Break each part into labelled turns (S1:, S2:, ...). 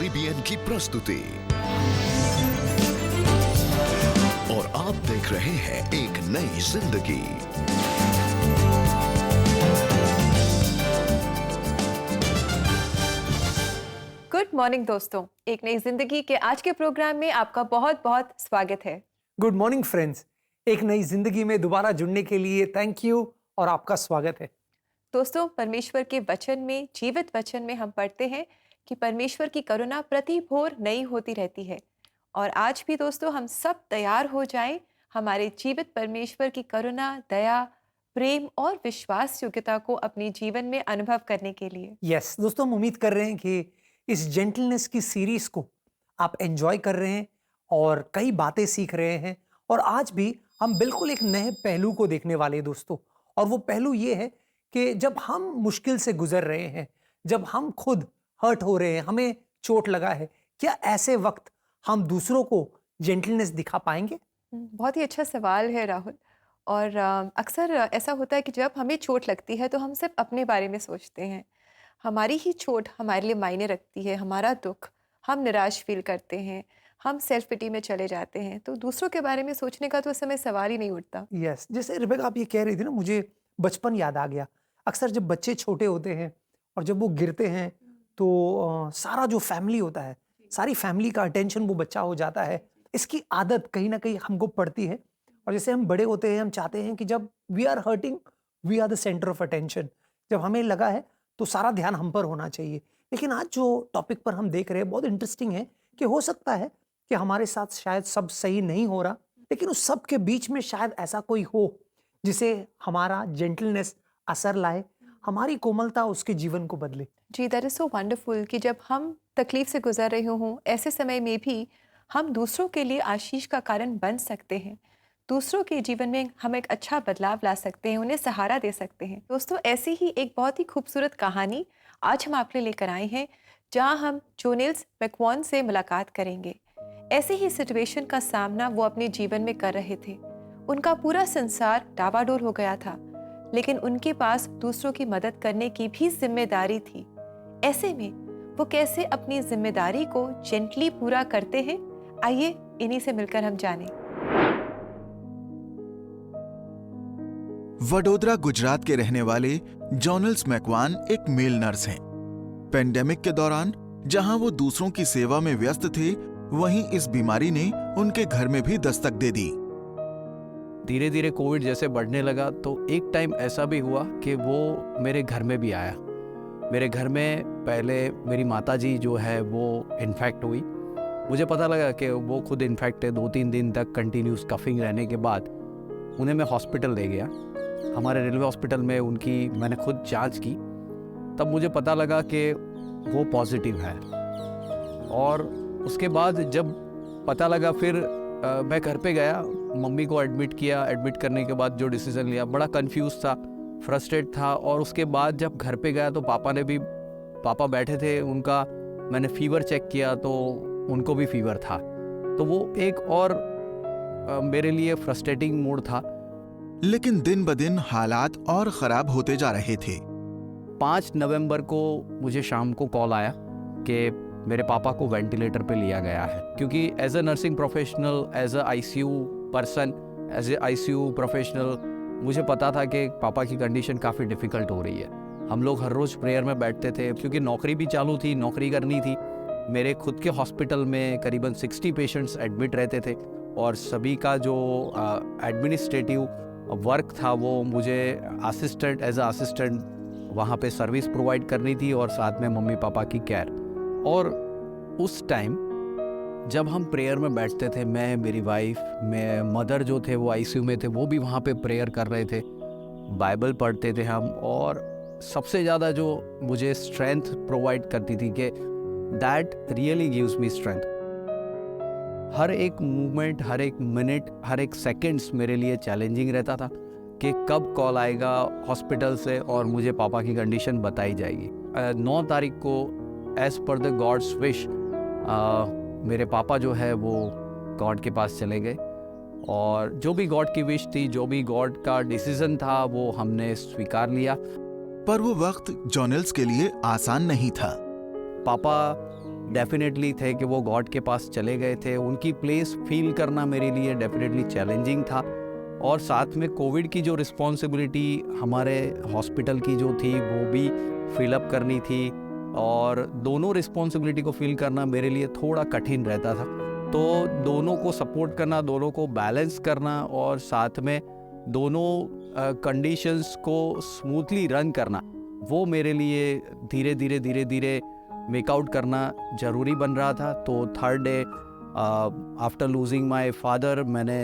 S1: Caribbean की प्रस्तुति और आप देख रहे हैं एक नई जिंदगी।
S2: गुड मॉर्निंग दोस्तों, एक नई जिंदगी के आज के प्रोग्राम में आपका बहुत बहुत स्वागत है।
S3: गुड मॉर्निंग फ्रेंड्स, एक नई जिंदगी में दोबारा जुड़ने के लिए थैंक यू और आपका स्वागत है।
S2: दोस्तों, परमेश्वर के वचन में, जीवित वचन में हम पढ़ते हैं कि परमेश्वर की करुणा प्रति भोर नई होती रहती है। और आज भी दोस्तों हम सब तैयार हो जाएं हमारे जीवित परमेश्वर की करुणा, दया, प्रेम और विश्वास योग्यता को अपने जीवन में अनुभव करने के लिए।
S3: यस दोस्तों, हम उम्मीद कर रहे हैं कि इस जेंटलनेस की सीरीज को आप एंजॉय कर रहे हैं और कई बातें सीख रहे हैं। और आज भी हम बिल्कुल एक नए पहलू को देखने वाले हैं दोस्तों। और वो पहलू ये है कि जब हम मुश्किल से गुजर रहे हैं, जब हम खुद हर्ट हो रहे हैं, हमें चोट लगा है, क्या ऐसे वक्त हम दूसरों को जेंटलनेस दिखा पाएंगे?
S2: बहुत ही अच्छा सवाल है राहुल। और अक्सर ऐसा होता है कि जब हमें चोट लगती है तो हम सिर्फ अपने बारे में सोचते हैं। हमारी ही चोट हमारे लिए मायने रखती है, हमारा दुख, हम निराश फील करते हैं, हम सेल्फ पिटी में चले जाते हैं। तो दूसरों के बारे में सोचने का तो उस समय सवाल ही नहीं उठता।
S3: यस, जैसे रिबेका आप ये कह रही थी ना, मुझे बचपन याद आ गया। अक्सर जब बच्चे छोटे होते हैं और जब वो गिरते हैं तो सारा जो फैमिली होता है, सारी फैमिली का अटेंशन वो बच्चा हो जाता है। इसकी आदत कहीं ना कहीं हमको पड़ती है। और जैसे हम बड़े होते हैं, हम चाहते हैं कि जब we are hurting, we are the centre of attention. जब हमें लगा है तो सारा ध्यान हम पर होना चाहिए। लेकिन आज जो टॉपिक पर हम देख रहे हैं बहुत इंटरेस्टिंग है कि हो सकता है कि हमारे साथ शायद सब सही नहीं हो रहा, लेकिन उस सब के बीच में शायद ऐसा कोई हो जिसे हमारा जेंटलनेस असर लाए, हमारी कोमलता उसके जीवन को बदले।
S2: जी, दैट इज़ सो वंडरफुल कि जब हम तकलीफ से गुजर रहे हों, ऐसे समय में भी हम दूसरों के लिए आशीष का कारण बन सकते हैं। दूसरों के जीवन में हम एक अच्छा बदलाव ला सकते हैं, उन्हें सहारा दे सकते हैं। दोस्तों, ऐसी ही एक बहुत ही खूबसूरत कहानी आज हम आपके लिए लेकर आए हैं, जहां हम जोनेल्स मैकवॉन से मुलाकात करेंगे। ऐसे ही सिचुएशन का सामना वो अपने जीवन में कर रहे थे। उनका पूरा संसार डावाडोल हो गया था, लेकिन उनके पास दूसरों की मदद करने की भी जिम्मेदारी थी। ऐसे में वो कैसे अपनी जिम्मेदारी को जेंटली पूरा करते हैं, आइए इन्हीं से मिलकर हम जानें।
S4: वडोदरा गुजरात के रहने वाले जोनेल्स मैकवान एक मेल नर्स हैं। पेंडेमिक के दौरान जहां वो दूसरों की सेवा में व्यस्त थे, वहीं इस बीमारी ने उनके घर में भी दस्तक दे दी।
S5: धीरे धीरे कोविड जैसे बढ़ने लगा तो एक टाइम ऐसा भी हुआ कि वो मेरे घर में भी आया। मेरे घर में पहले मेरी माताजी जो है वो इन्फेक्ट हुई। मुझे पता लगा कि वो खुद इन्फेक्ट है। 2-3 दिन तक कंटिन्यूस कफिंग रहने के बाद उन्हें मैं हॉस्पिटल ले गया। हमारे रेलवे हॉस्पिटल में उनकी मैंने खुद जांच की, तब मुझे पता लगा कि वो पॉजिटिव है। और उसके बाद जब पता लगा फिर मैं घर पे गया, मम्मी को एडमिट किया। एडमिट करने के बाद जो डिसीज़न लिया, बड़ा कंफ्यूज था, फ्रस्ट्रेट था। और उसके बाद जब घर पे गया तो पापा बैठे थे, उनका मैंने फीवर चेक किया तो उनको भी फीवर था। तो वो एक और मेरे लिए फ्रस्ट्रेटिंग मोड था।
S4: लेकिन दिन ब दिन हालात और खराब होते जा रहे थे।
S5: 5 नवंबर को मुझे शाम को कॉल आया कि मेरे पापा को वेंटिलेटर पे लिया गया है। क्योंकि as a nursing professional, as a ICU person, as a ICU professional, मुझे पता था कि पापा की कंडीशन काफ़ी डिफ़िकल्ट हो रही है। हम लोग हर रोज़ प्रेयर में बैठते थे, क्योंकि नौकरी भी चालू थी, नौकरी करनी थी। मेरे खुद के हॉस्पिटल में करीबन 60 पेशेंट्स एडमिट रहते थे और सभी का जो एडमिनिस्ट्रेटिव वर्क था वो मुझे एज अ असिस्टेंट वहाँ पे सर्विस प्रोवाइड करनी थी, और साथ में मम्मी पापा की केयर। और उस टाइम जब हम प्रेयर में बैठते थे, मैं, मेरी वाइफ, मैं मदर जो थे वो आईसीयू में थे, वो भी वहाँ पे प्रेयर कर रहे थे, बाइबल पढ़ते थे हम। और सबसे ज़्यादा जो मुझे स्ट्रेंथ प्रोवाइड करती थी कि that really gives me strength. हर एक मूवमेंट, हर एक मिनट, हर एक सेकंड्स मेरे लिए चैलेंजिंग रहता था कि कब कॉल आएगा हॉस्पिटल से और मुझे पापा की कंडीशन बताई जाएगी। 9 तारीख को as per the gods wish मेरे पापा जो है वो गॉड के पास चले गए, और जो भी गॉड की विश थी, जो भी गॉड का डिसीजन था, वो हमने स्वीकार लिया।
S4: पर वो वक्त जोनेल्स के लिए आसान नहीं था।
S5: पापा डेफिनेटली थे कि वो गॉड के पास चले गए थे। उनकी प्लेस फील करना मेरे लिए डेफिनेटली चैलेंजिंग था। और साथ में कोविड की जो रिस्पॉन्सिबिलिटी हमारे हॉस्पिटल की जो थी वो भी फिलअप करनी थी, और दोनों रिस्पॉन्सिबिलिटी को फील करना मेरे लिए थोड़ा कठिन रहता था। तो दोनों को सपोर्ट करना, दोनों को बैलेंस करना और साथ में दोनों कंडीशंस को स्मूथली रन करना, वो मेरे लिए धीरे धीरे मेकआउट करना ज़रूरी बन रहा था। तो third day after losing my father मैंने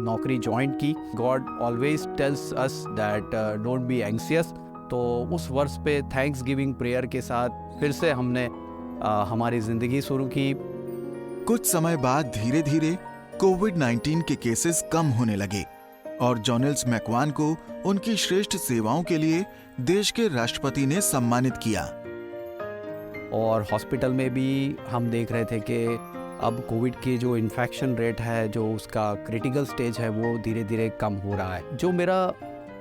S5: नौकरी ज्वाइन की। God always tells us that don't be anxious. तो उस वर्ष पे थैंक्स गिविंग प्रेयर के साथ फिर से हमने हमारी ज़िंदगी शुरू की।
S4: कुछ समय बाद धीरे धीरे कोविड-19 के केसेस कम होने लगे और जॉनेल्स मैकवान को उनकी श्रेष्ठ सेवाओं के लिए देश के राष्ट्रपति ने सम्मानित किया।
S5: और हॉस्पिटल में भी हम देख रहे थे कि अब कोविड की जो इन्फेक्शन रेट है, जो उसका क्रिटिकल स्टेज है, वो धीरे धीरे कम हो रहा है। जो मेरा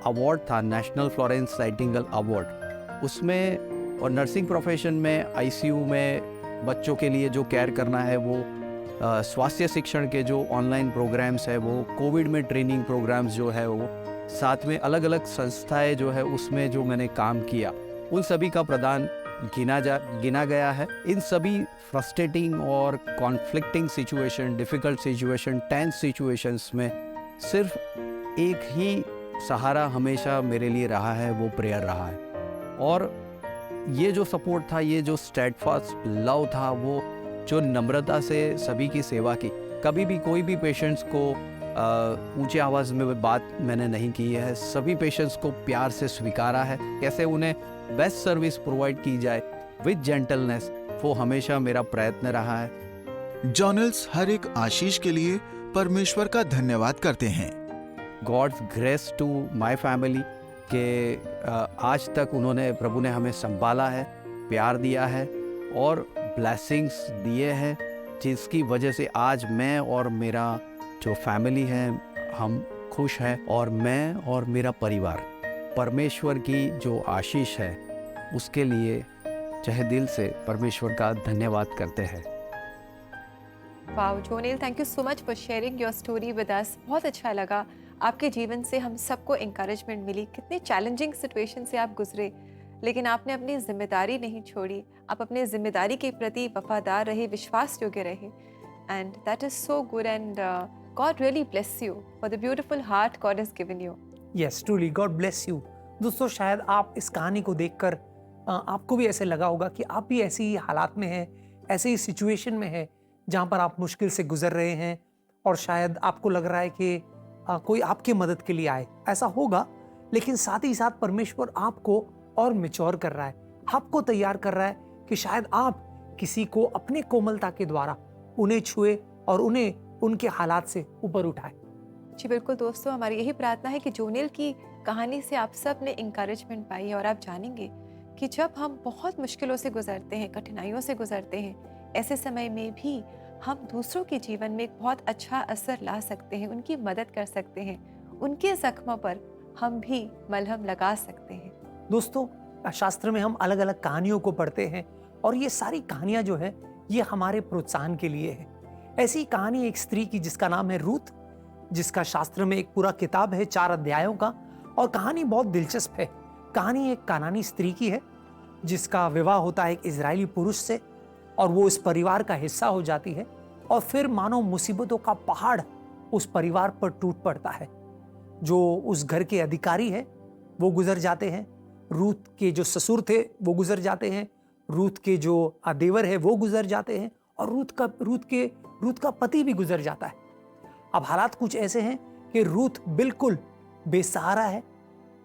S5: अवार्ड था नेशनल फ्लोरेंस नाइटिंगेल अवार्ड, उसमें और नर्सिंग प्रोफेशन में आईसीयू में बच्चों के लिए जो केयर करना है, वो स्वास्थ्य शिक्षण के जो ऑनलाइन प्रोग्राम्स है, वो कोविड में ट्रेनिंग प्रोग्राम्स जो है, वो साथ में अलग अलग संस्थाएं जो है उसमें जो मैंने काम किया, उन सभी का प्रदान गिना गया है। इन सभी फ्रस्ट्रेटिंग और conflicting situation, difficult situation, tense situations में सिर्फ एक ही सहारा हमेशा मेरे लिए रहा है, वो प्रेयर रहा है। और ये जो सपोर्ट था, ये जो स्टेडफास्ट लव था, वो जो नम्रता से सभी की सेवा की, कभी भी कोई भी पेशेंट्स को ऊंचे आवाज़ में बात मैंने नहीं की है। सभी पेशेंट्स को प्यार से स्वीकारा है, कैसे उन्हें बेस्ट सर्विस प्रोवाइड की जाए विद जेंटलनेस, वो हमेशा मेरा प्रयत्न रहा है।
S4: जॉनेल्स हर एक आशीष के लिए परमेश्वर का धन्यवाद करते हैं।
S5: God's grace to my family के आज तक प्रभु ने हमें संभाला है, प्यार दिया है और ब्लेसिंग्स दिए हैं, जिसकी वजह से आज मैं और मेरा जो फैमिली है हम खुश हैं, और मैं और मेरा परिवार परमेश्वर की जो आशीष है उसके लिए तहे दिल से परमेश्वर का धन्यवाद करते हैं।
S2: Wow Jonel, thank you so much for sharing your story with us. बहुत अच्छा लगा, आपके जीवन से हम सबको इंकरेजमेंट मिली। कितने चैलेंजिंग सिचुएशन से आप गुजरे, लेकिन आपने अपनी जिम्मेदारी नहीं छोड़ी। आप अपने जिम्मेदारी के प्रति वफादार रहे, विश्वास योग्य रहे, and that is so good. And God really bless you for the beautiful heart God has given you.
S3: Yes, truly God bless you. दोस्तों, शायद आप इस कहानी को देखकर आपको भी ऐसे लगा होगा कि आप भी ऐसी ही हालात में हैं, ऐसे ही सिचुएशन में हैं जहाँ पर आप मुश्किल से गुजर रहे हैं, और शायद आपको लग रहा है कि कोई आपकी मदद के लिए आए। ऐसा होगा, लेकिन साथ ही साथ परमेश्वर आपको और मैच्योर कर रहा है, आपको तैयार कर रहा है कि शायद आप किसी को अपने कोमलता के द्वारा उन्हें छुए और उन्हें उनके हालात से ऊपर उठाए।
S2: जी बिल्कुल दोस्तों, हमारी यही प्रार्थना है कि जोनेल की कहानी से आप सब ने इंकरेजमेंट पाई है, और आप जानेंगे कि जब हम बहुत मुश्किलों से गुजरते हैं, कठिनाइयों से गुजरते हैं, ऐसे समय में भी हम दूसरों के जीवन में एक बहुत अच्छा असर ला सकते हैं, उनकी मदद कर सकते हैं, उनके जख्मों पर हम भी मलहम लगा सकते हैं।
S3: दोस्तों, शास्त्र में हम अलग अलग कहानियों को पढ़ते हैं, और ये सारी कहानियां जो है ये हमारे प्रोत्साहन के लिए है। ऐसी कहानी एक स्त्री की जिसका नाम है रूथ, जिसका शास्त्र में एक पूरा किताब है 4 अध्यायों का, और कहानी बहुत दिलचस्प है। कहानी एक कानानी स्त्री की है जिसका विवाह होता है एक इजरायली पुरुष से, और वो इस परिवार का हिस्सा हो जाती है, और फिर मानो मुसीबतों का पहाड़ उस परिवार पर टूट पड़ता है। जो उस घर के अधिकारी है वो गुजर जाते हैं, रूथ के जो ससुर थे वो गुजर जाते हैं, रूथ के जो देवर है वो गुजर जाते हैं, और रूथ का पति भी गुजर जाता है। अब हालात कुछ ऐसे हैं कि रूथ बिल्कुल बेसहारा है,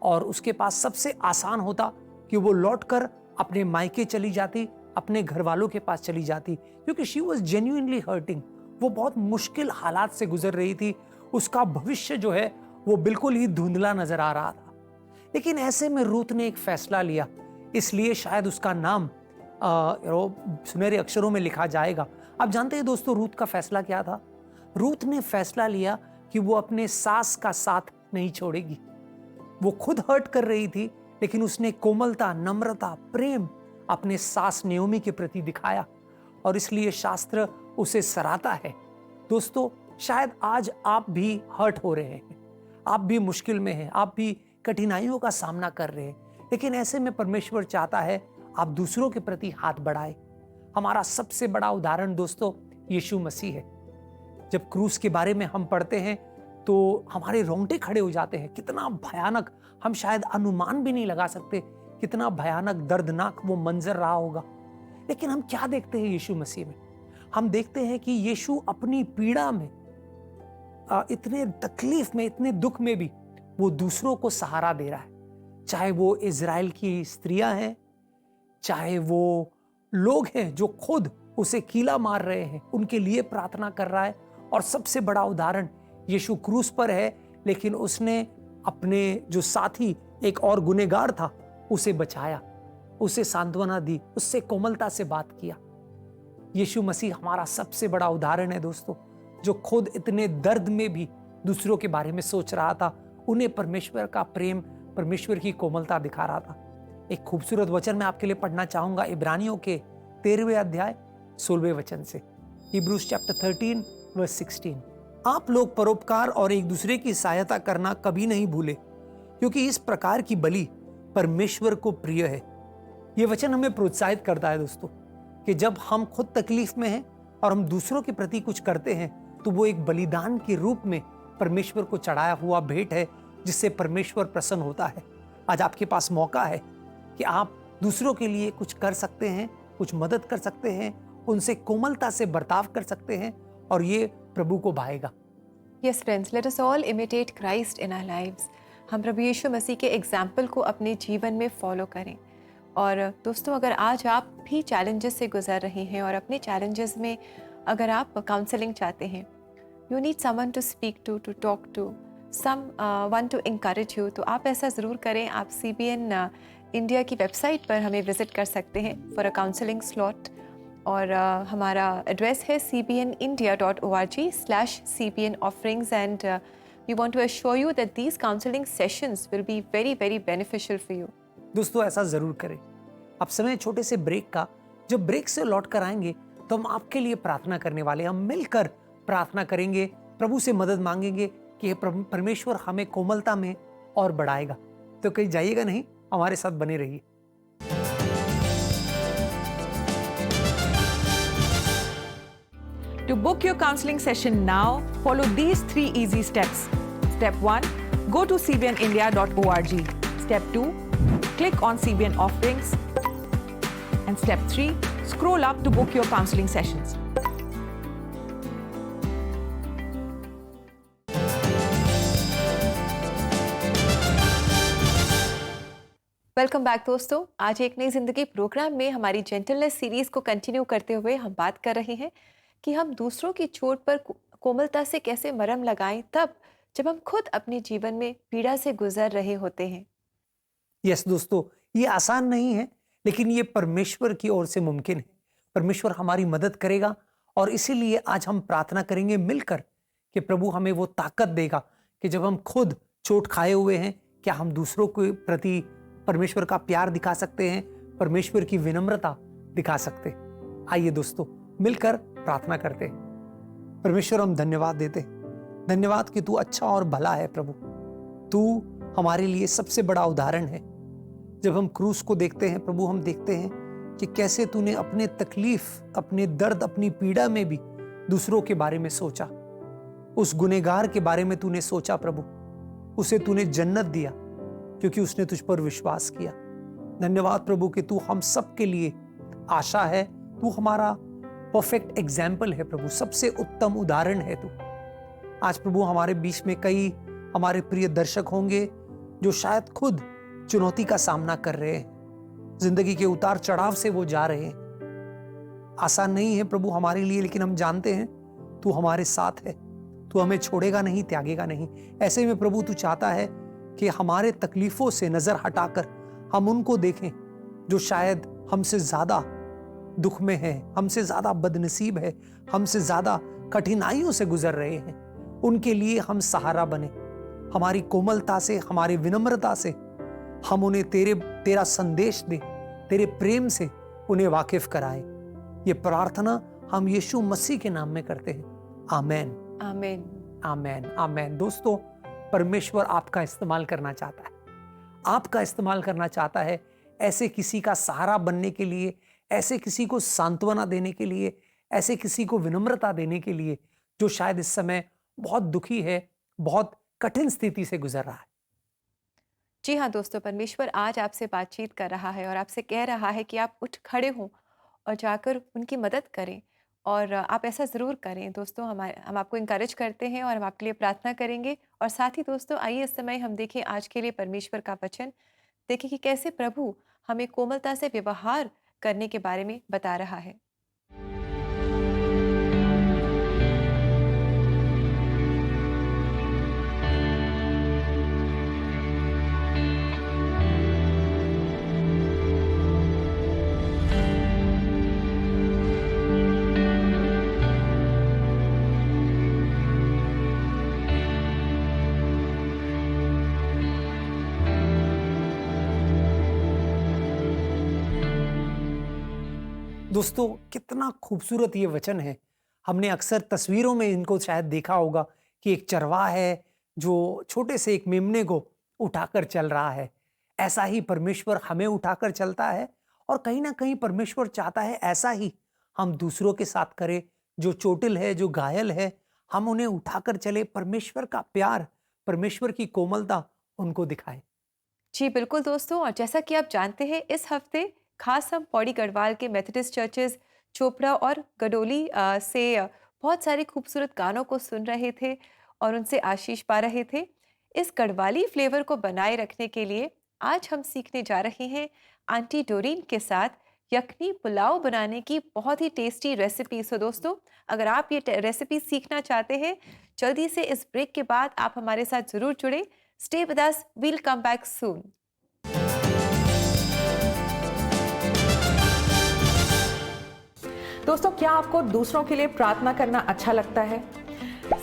S3: और उसके पास सबसे आसान होता कि वो लौटकर अपने मायके चली जाती, अपने घर वालों के पास चली जाती, क्योंकि शी वॉज जेन्युइनली हर्टिंग। वो बहुत मुश्किल हालात से गुजर रही थी, उसका भविष्य जो है वो बिल्कुल ही धुंधला नजर आ रहा था। लेकिन ऐसे में रूथ ने एक फैसला लिया, इसलिए शायद उसका नाम सुनहरे अक्षरों में लिखा जाएगा। आप जानते हैं दोस्तों, रूथ का फैसला क्या था? रूथ ने फैसला लिया कि वो अपने सास का साथ नहीं छोड़ेगी। वो खुद हर्ट कर रही थी, लेकिन उसने कोमलता, नम्रता, प्रेम अपने सास नेओमी के प्रति दिखाया, और इसलिए शास्त्र उसे सराहता है। दोस्तों, शायद आज आप भी हर्ट हो रहे हैं, आप भी मुश्किल में हैं, आप भी कठिनाइयों का सामना कर रहे हैं, लेकिन ऐसे में परमेश्वर चाहता है आप दूसरों के प्रति हाथ बढ़ाएं। हमारा सबसे बड़ा उदाहरण दोस्तों यीशु मसीह है। जब क्रूस के बारे में हम पढ़ते हैं तो हमारे रोंगटे खड़े हो जाते हैं। कितना भयानक, हम शायद अनुमान भी नहीं लगा सकते कितना भयानक दर्दनाक वो मंजर रहा होगा। लेकिन हम क्या देखते हैं यीशु मसीह में? हम देखते हैं कि यीशु अपनी पीड़ा में, इतने तकलीफ में, इतने दुख में भी वो दूसरों को सहारा दे रहा है। चाहे वो इजराइल की स्त्रियां हैं, चाहे वो लोग हैं जो खुद उसे कीला मार रहे हैं, उनके लिए प्रार्थना कर रहा है। और सबसे बड़ा उदाहरण यीशु क्रूस पर है, लेकिन उसने अपने जो साथी एक और गुनहगार था उसे बचाया, उसे सांत्वना दी, उससे कोमलता से बात किया। यीशु मसीह हमारा सबसे बड़ा उदाहरण है दोस्तों, जो खुद इतने दर्द में भी दूसरों के बारे में सोच रहा था, उन्हें परमेश्वर का प्रेम, परमेश्वर की कोमलता दिखा रहा था। एक खूबसूरत वचन मैं आपके लिए पढ़ना चाहूंगा, इब्रानियों के 13वें अध्याय 16वें वचन से। Hebrews chapter 13 verse 16। आप लोग परोपकार और एक दूसरे की सहायता करना कभी नहीं भूले, क्योंकि इस प्रकार की बलि परमेश्वर को प्रिय है। यह वचन हमें प्रोत्साहित करता है दोस्तों कि जब हम खुद तकलीफ में हैं और हम दूसरों के प्रति कुछ करते हैं तो वो एक बलिदान के रूप में परमेश्वर को चढ़ाया हुआ भेंट है, जिससे परमेश्वर प्रसन्न होता है। आज आपके पास मौका है कि आप दूसरों के लिए कुछ कर सकते हैं, कुछ मदद कर सकते हैं, उनसे कोमलता से बर्ताव कर सकते हैं, और ये प्रभु को भाएगा।
S2: Yes friends, let us all imitate Christ in our lives. हम प्रभु यीशु मसीह के एग्जाम्पल को अपने जीवन में फॉलो करें। और दोस्तों, अगर आज आप भी चैलेंजेस से गुजर रहे हैं और अपने चैलेंजेस में अगर आप काउंसलिंग चाहते हैं, you need someone to speak to talk to, one to encourage you, तो आप ऐसा ज़रूर करें। आप CBN इंडिया की वेबसाइट पर हमें विज़िट कर सकते हैं फॉर अ काउंसलिंग स्लॉट, और हमारा एड्रेस है cbnindia.org/CBN offerings, and we want to assure you that these counseling sessions will be very, very beneficial for you.
S3: दोस्तों, ऐसा जरूर करें। अब समय छोटे से ब्रेक का। जब ब्रेक से लौट कर आएंगे तो हम आपके लिए प्रार्थना करने वाले हैं। हम मिलकर प्रार्थना करेंगे, प्रभु से मदद मांगेंगे कि परमेश्वर हमें कोमलता में और बढ़ाएगा। तो कहीं जाइएगा नहीं, हमारे साथ बने रहिए।
S6: To book your counseling session now, follow these 3 easy steps. Step 1, go to cbnindia.org. Step 2, click on CBN offerings. And step 3, scroll up to book your counseling sessions.
S2: Welcome back दोस्तों। आज एक नई जिंदगी प्रोग्राम में हमारी gentleness series को continue करते हुए हम बात कर रहे हैं कि हम दूसरों की चोट पर कोमलता से कैसे मरहम लगाएं, तब जब हम खुद अपने जीवन में पीड़ा से गुजर रहे होते हैं।
S3: यस दोस्तों, ये आसान नहीं है, लेकिन ये परमेश्वर की ओर से मुमकिन है। परमेश्वर हमारी मदद करेगा, और इसीलिए आज हम प्रार्थना करेंगे मिलकर कि प्रभु हमें वो ताकत देगा कि जब हम खुद चोट खाए हुए हैं, क्या हम दूसरों के प्रति परमेश्वर का प्यार दिखा सकते हैं, परमेश्वर की विनम्रता दिखा सकते हैं। आइए दोस्तों, मिलकर प्रार्थना करते हैं। परमेश्वर, हम धन्यवाद देते हैं, धन्यवाद कि तू अच्छा और भला है प्रभु। तू हमारे लिए सबसे बड़ा उदाहरण है। जब हम क्रूस को देखते हैं प्रभु, हम देखते हैं कि कैसे तूने अपने तकलीफ, अपने दर्द, अपनी पीड़ा में भी दूसरों के बारे में सोचा। उस गुनहगार के बारे में तूने सोचा प्रभु, उसे तूने जन्नत दिया क्योंकि उसने तुझ पर विश्वास किया। धन्यवाद प्रभु कि तू हम सब के लिए आशा है। तू हमारा परफेक्ट एग्जाम्पल है प्रभु, सबसे उत्तम उदाहरण है तू। आज प्रभु हमारे बीच में कई हमारे प्रिय दर्शक होंगे जो शायद खुद चुनौती का सामना कर रहे हैं, जिंदगी के उतार चढ़ाव से वो जा रहे हैं। आसान नहीं है प्रभु हमारे लिए, लेकिन हम जानते हैं तू हमारे साथ है, तू हमें छोड़ेगा नहीं, त्यागेगा नहीं। ऐसे में प्रभु तू चाहता है कि हमारे तकलीफों से नजर हटाकर हम उनको देखें जो शायद हमसे ज्यादा दुख में है, हमसे ज्यादा बदनसीब है, हमसे ज्यादा कठिनाइयों से गुजर रहे हैं। उनके लिए हम सहारा बने। हमारी कोमलता से, हमारी विनम्रता से हम उन्हें तेरा संदेश दे, तेरे प्रेम से उन्हें वाकिफ कराए। ये प्रार्थना हम यीशु मसीह के नाम में करते हैं। आमेन,
S2: आमीन।
S3: आमेन, आमेन। दोस्तों, परमेश्वर आपका इस्तेमाल करना चाहता है, आपका इस्तेमाल करना चाहता है ऐसे किसी का सहारा बनने के लिए, ऐसे किसी को सांत्वना देने के लिए, ऐसे किसी को विनम्रता देने के लिए जो शायद इस समय बहुत दुखी है, बहुत कठिन स्थिति से गुजर रहा है।
S2: जी हाँ दोस्तों, परमेश्वर आज आपसे बातचीत कर रहा है और आपसे कह रहा है कि आप उठ खड़े हों और जाकर उनकी मदद करें, और आप ऐसा ज़रूर करें। दोस्तों, हम आपको इंकरेज करते हैं और हम आपके लिए प्रार्थना करेंगे। और साथ ही दोस्तों, आइए इस समय हम देखें आज के लिए परमेश्वर का वचन, देखें कि कैसे प्रभु हमें कोमलता से व्यवहार करने के बारे में बता रहा है।
S3: दोस्तों, कितना खूबसूरत ये वचन है। हमने अक्सर तस्वीरों में इनको शायद देखा होगा कि एक चरवाहा है जो छोटे से एक मेमने को उठाकर चल रहा है। ऐसा ही परमेश्वर हमें उठाकर चलता है, और कहीं ना कहीं परमेश्वर चाहता है ऐसा ही हम दूसरों के साथ करें। जो चोटिल है, जो घायल है, हम उन्हें उठाकर चले, परमेश्वर का प्यार, परमेश्वर की कोमलता उनको दिखाए।
S2: जी बिल्कुल दोस्तों, और जैसा कि आप जानते हैं, इस हफ्ते खास हम पौड़ी गढ़वाल के मेथोडिस्ट चर्चेज चोपड़ा और गडोली से बहुत सारे खूबसूरत गानों को सुन रहे थे और उनसे आशीष पा रहे थे। इस गढ़वाली फ्लेवर को बनाए रखने के लिए आज हम सीखने जा रहे हैं आंटी डोरीन के साथ यखनी पुलाव बनाने की बहुत ही टेस्टी रेसिपी। सो दोस्तों, अगर आप ये रेसिपी सीखना चाहते हैं, जल्दी से इस ब्रेक के बाद आप हमारे साथ जरूर जुड़े। Stay with us, we'll come back soon.
S6: दोस्तों, क्या आपको दूसरों के लिए प्रार्थना करना अच्छा लगता है?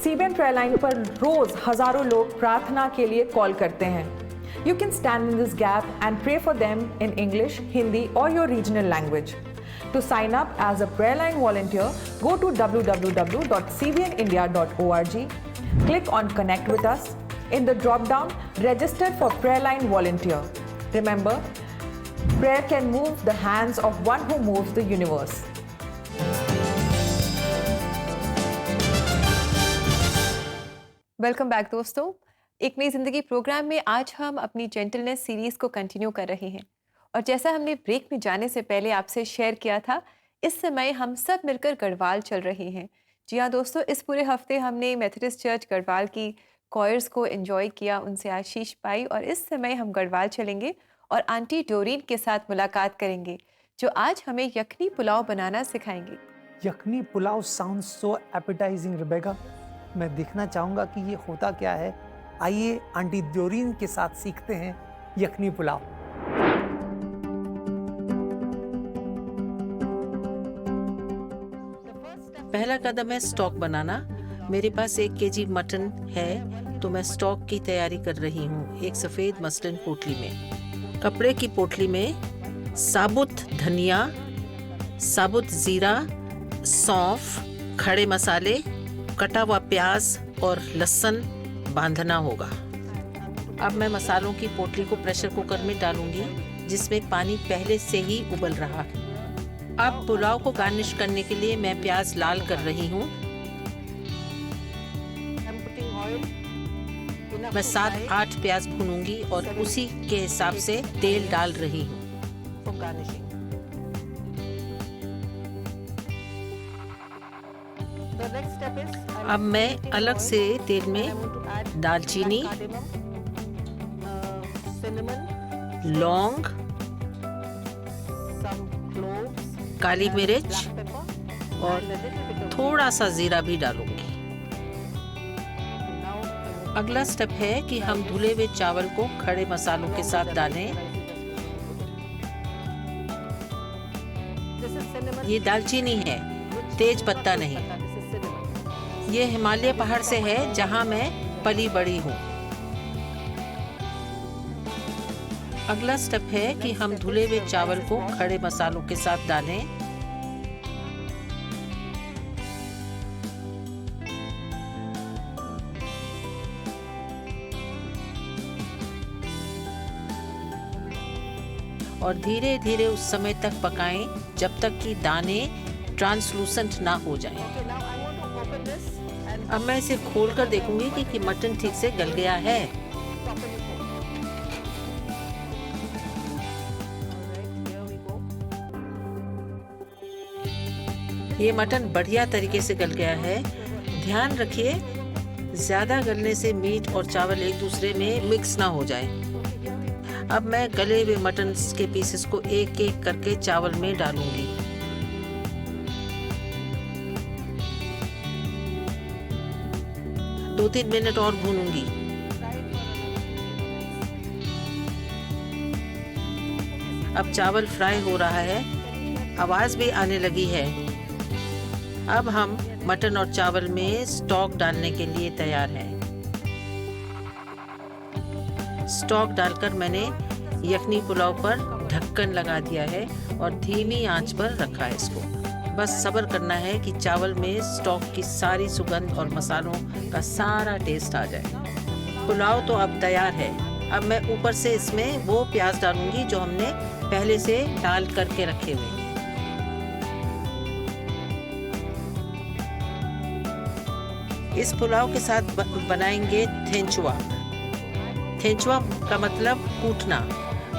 S6: सीबीएन प्रेयर लाइन पर रोज हजारों लोग प्रार्थना के लिए कॉल करते हैं। You can stand in this gap and pray for them in English, Hindi or your regional language. To sign up as a prayer line volunteer, go to www.cbnindia.org. Click on Connect with us. In the drop-down, register for prayer line volunteer. Remember, prayer can move the hands of one who moves the universe.
S2: Welcome back दोस्तों। एक नई जिंदगी programme में आज हम अपनी gentleness series को continue कर रहे हैं, और जैसा हमने ब्रेक में जाने से पहले आपसे शेयर किया था, इस समय हम सब मिलकर गढ़वाल चल रहे हैं। जी हाँ दोस्तों, इस पूरे हफ्ते हमने मेथोडिस्ट चर्च गढ़वाल की कॉयर्स को एंजॉय किया, उनसे आशीष पाई, और इस समय हम गढ़वाल चलेंगे और आंटी डोरीन के साथ मुलाकात करेंगे जो आज हमें यखनी पुलाव बनाना सिखाएंगी।
S3: Yakhni pulao sound so appetizing Rebecca. मैं देखना चाहूंगा कि ये होता क्या है। आइए आंटी डोरीन के साथ सीखते हैं यखनी पुलाव।
S7: पहला कदम है स्टॉक बनाना। मेरे पास 1 केजी मटन है, तो मैं स्टॉक की तैयारी कर रही हूँ। एक सफ़ेद मसलिन पोटली में, कपड़े की पोटली में साबुत धनिया, साबुत जीरा, सौंफ, खड़े मसाले, कटा हुआ प्याज और लहसुन बांधना होगा। अब मैं मसालों की पोटली को प्रेशर कुकर में डालूंगी, जिसमें पानी पहले से ही उबल रहा है। अब पुलाव को गार्निश करने के लिए मैं प्याज लाल कर रही हूँ। मैं 7-8 प्याज भूनूंगी और उसी के हिसाब से तेल डाल रही हूँ। अब मैं अलग से तेल में दालचीनी, लौंग, काली मिर्च और थोड़ा सा जीरा भी डालूंगी। अगला स्टेप है कि हम धुले हुए चावल को खड़े मसालों के साथ डालें। ये दालचीनी है, तेज पत्ता नहीं। ये हिमालय पहाड़ से है, जहां मैं पली बड़ी हूँ। अगला स्टेप है कि हम धुले हुए चावल को खड़े मसालों के साथ डालें। और धीरे धीरे उस समय तक पकाएं जब तक कि दाने ट्रांसलूसेंट ना हो जाएं। अब मैं इसे खोलकर देखूंगी कि मटन ठीक से गल गया है। ये मटन बढ़िया तरीके से गल गया है। ध्यान रखिए, ज्यादा गलने से मीट और चावल एक दूसरे में मिक्स ना हो जाए। अब मैं गले हुए मटन के पीसेस को एक एक करके चावल में डालूंगी। दो 3 मिनट और भूनूंगी। अब चावल फ्राई हो रहा है, आवाज भी आने लगी है। अब हम मटन और चावल में स्टॉक डालने के लिए तैयार हैं। स्टॉक डालकर मैंने यखनी पुलाव पर ढक्कन लगा दिया है और धीमी आंच पर रखा है इसको। बस सब्र करना है कि चावल में स्टॉक की सारी सुगंध और मसालों का सारा टेस्ट आ जाए। पुलाव तो अब तैयार है। अब मैं ऊपर से इसमें वो प्याज डालूंगी जो हमने पहले से डाल करके रखे हुए हैं। इस पुलाव के साथ बनाएंगे थेंचुआ। थेंचुआ का मतलब कूटना।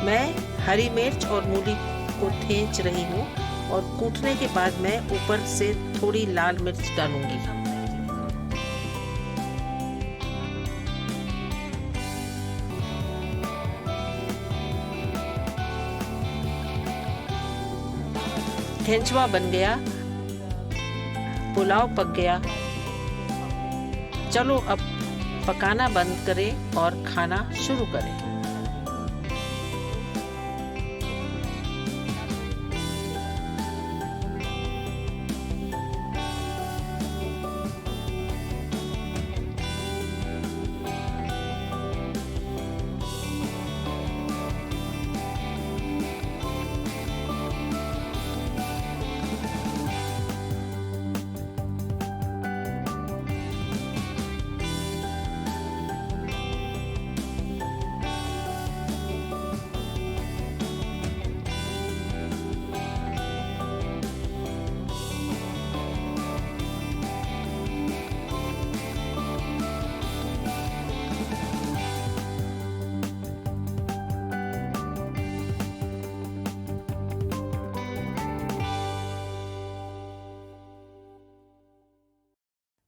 S7: मैं हरी मिर्च और मूली को थेंच रही हूँ और कूटने के बाद मैं ऊपर से थोड़ी लाल मिर्च डालूंगी। थेंचुआ बन गया, पुलाव पक गया। चलो अब पकाना बंद करें और खाना शुरू करें।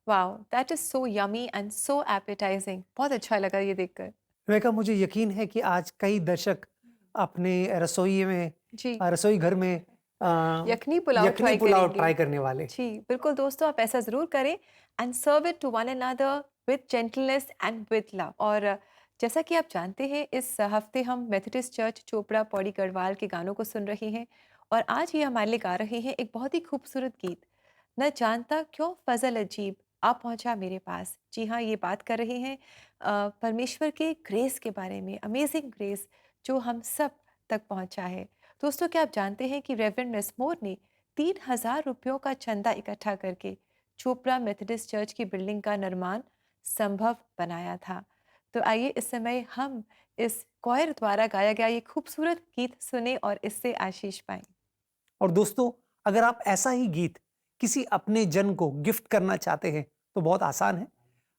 S2: Wow, that is so yummy and so appetising. बहुत अच्छा लगा ये देखकर।
S3: रेखा, मुझे यकीन है कि आज कई दर्शक अपने
S2: जी,
S3: रसोई घर में
S2: यखनी पुलाव ट्राई करेंगे।
S3: ट्राई करने वाले।
S2: जी बिल्कुल दोस्तों, आप ऐसा ज़रूर करें and serve it to one another with gentleness and with love. और जैसा कि आप जानते हैं, इस हफ्ते हम मेथोडिस्ट चर्च चोपड़ा पौड़ी गढ़वाल के गानों को सुन रहे हैं और आज ये हमारे लिए गा रहे हैं एक बहुत ही खूबसूरत गीत, न जानता क्यों फजल अजीब आ पहुंचा मेरे पास। जी हाँ, ये बात कर रहे हैं परमेश्वर के ग्रेस के बारे में, अमेजिंग ग्रेस जो हम सब तक पहुंचा है। दोस्तों, क्या आप जानते हैं कि रेवरेंड मिसमोर ने 3000 रुपयों का चंदा इकट्ठा करके चोपड़ा मेथोडिस्ट चर्च की बिल्डिंग का निर्माण संभव बनाया था। तो आइए इस समय हम इस क्वायर द्वारा गाया गया ये खूबसूरत गीत सुने और इससे आशीष पाएं।
S3: और दोस्तों, अगर आप ऐसा ही गीत किसी अपने जन को गिफ्ट करना चाहते हैं तो बहुत आसान है।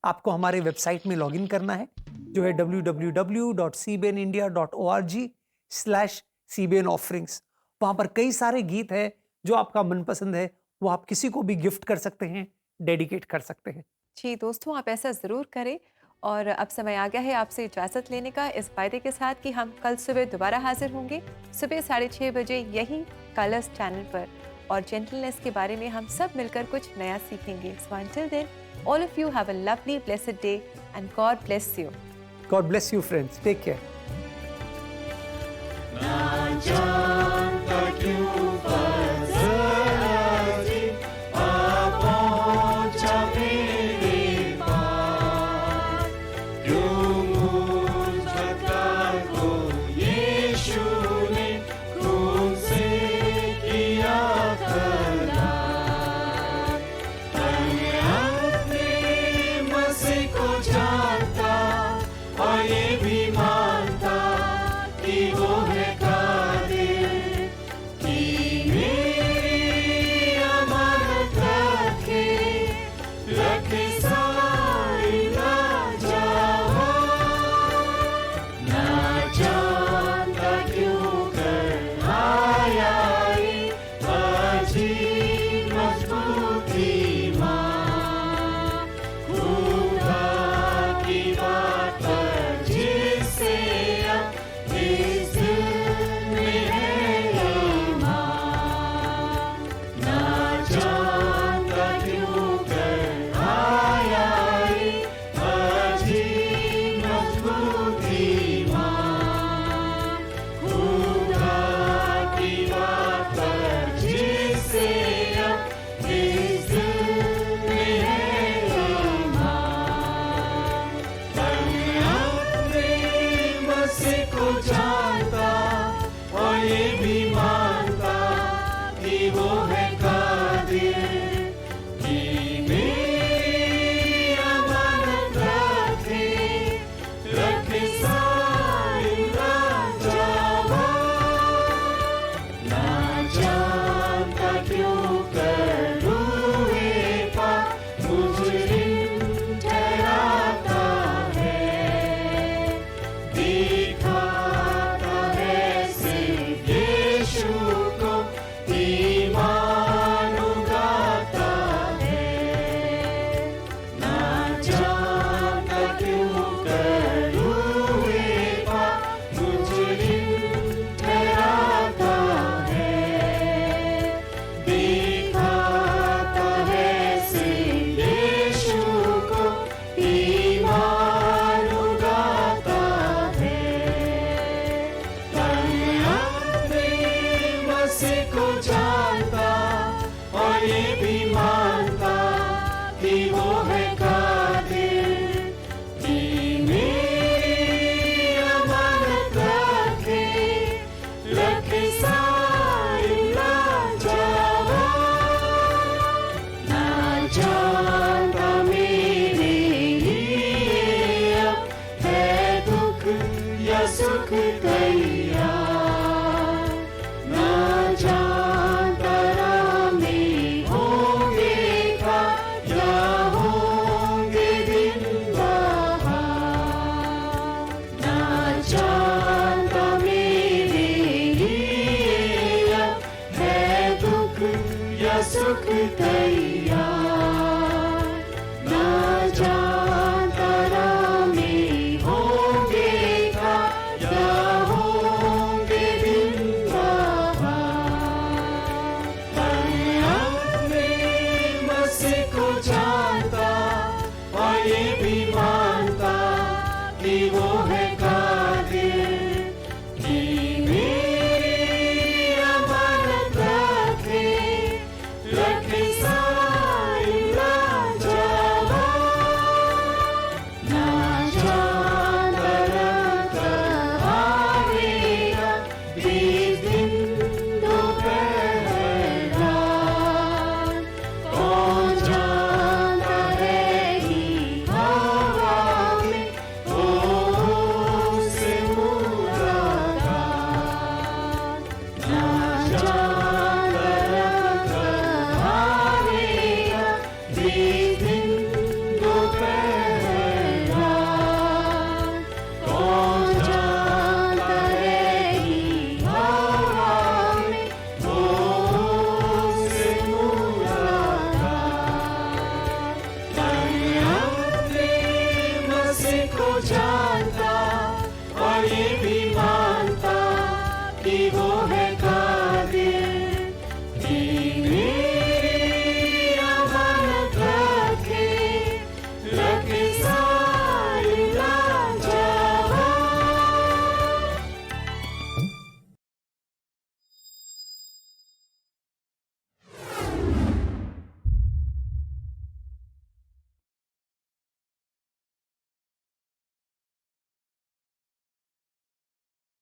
S3: आपको हमारे वेबसाइट में लॉगिन करना है, जो है www.cbnindia.org/cbnofferings। वहां पर कई सारे गीत हैं जो आपका मनपसंद है, वो आप किसी को भी गिफ्ट कर सकते हैं, डेडिकेट कर सकते हैं।
S2: जी दोस्तों, आप ऐसा ज़रूर करें। और अब समय आ गया है आपसे इजाज़त लेने का, इस वायदे के साथ कि हम कल सुबह दोबारा हाजिर होंगे सुबह 6:30 बजे यही कलर्स चैनल पर, और जेंटलनेस के बारे में हम सब मिलकर कुछ नया सीखेंगे। So until then, all of you have a lovely blessed day and God bless you.
S3: God bless you friends, take care.
S8: को जानता और ये भी मानता कि वो